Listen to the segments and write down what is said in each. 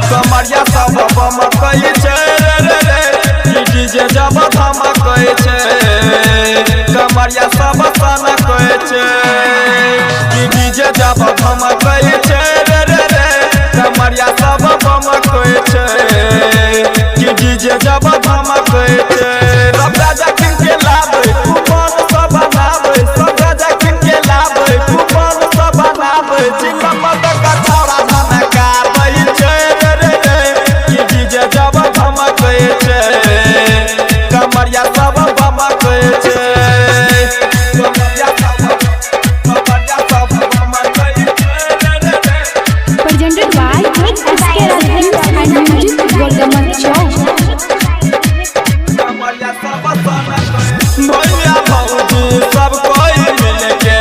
कमरिया सब बमकई छै रे डीजे जब धमकई छै कमरिया सब सनकई छै डीजे जब धमकई छै रे कमरिया सब बमकई छै डीजे जब धमकई छै सब राजा किन के लाबै कुपन सब बनाबै सब राजा किन के लाबै कुपन सब बनाबै चिन्ना मत का छौरा धनकाबै छै जब धमकई छै कमरिया सब बमकई छै presented by SK Films and Music Gorgamar Chowk। भैया भौजी सब कोई मिलके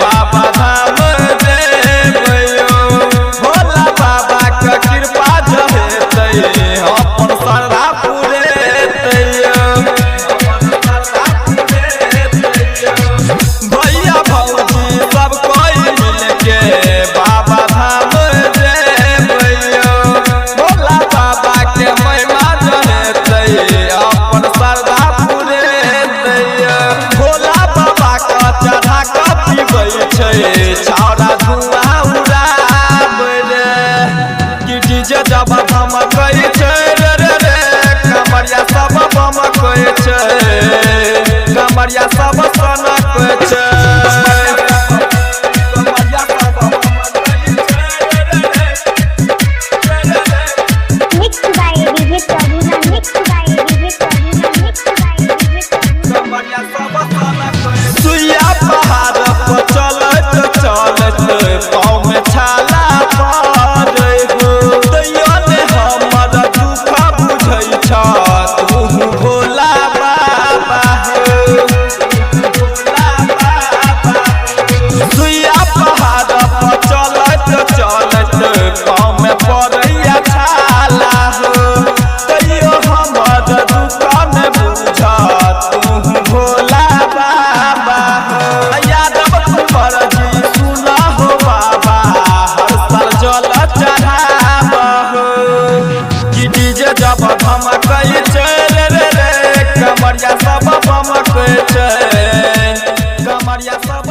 बाबा धाम जेबैयो भोला बाबा के कृपा जहेतै अपन श्रद्धा पुरेतैयो भैया भौजी सब कोई मिलके बाबा धाम जेबैयो भोला बाबा के महिमा जहेतै अपन श्रद्धा पुरेतैयो भोला बाबा के चढ़ा के पीबै छै छौरा धुआं उड़ाबै रे डीजे जब धमकई छै रे कमरिया सब बमकई छै कमरिया सब सनकई छै Mixed by DJ Prabhuna, mixed by DJ Prabhuna, mixed by DJ Prabhuna। सुइया पहाड़ पर चलत चलत पाँव में छाला पड़ै हो तैयो ने हमर दुख बुझै छ तू भोला बाबा हो सुइया पहाड़ पर चलत चलत पाँव में पड़ैया छाला हो तैयो हमर दुख ने बुझ तू भोला बाबा हो यादव कुंवर जी सुना हो बाबा हर साल जल चढ़ाब हो डीजे जब धमकई छै रे कमरिया सब बमकई छै कमरिया सब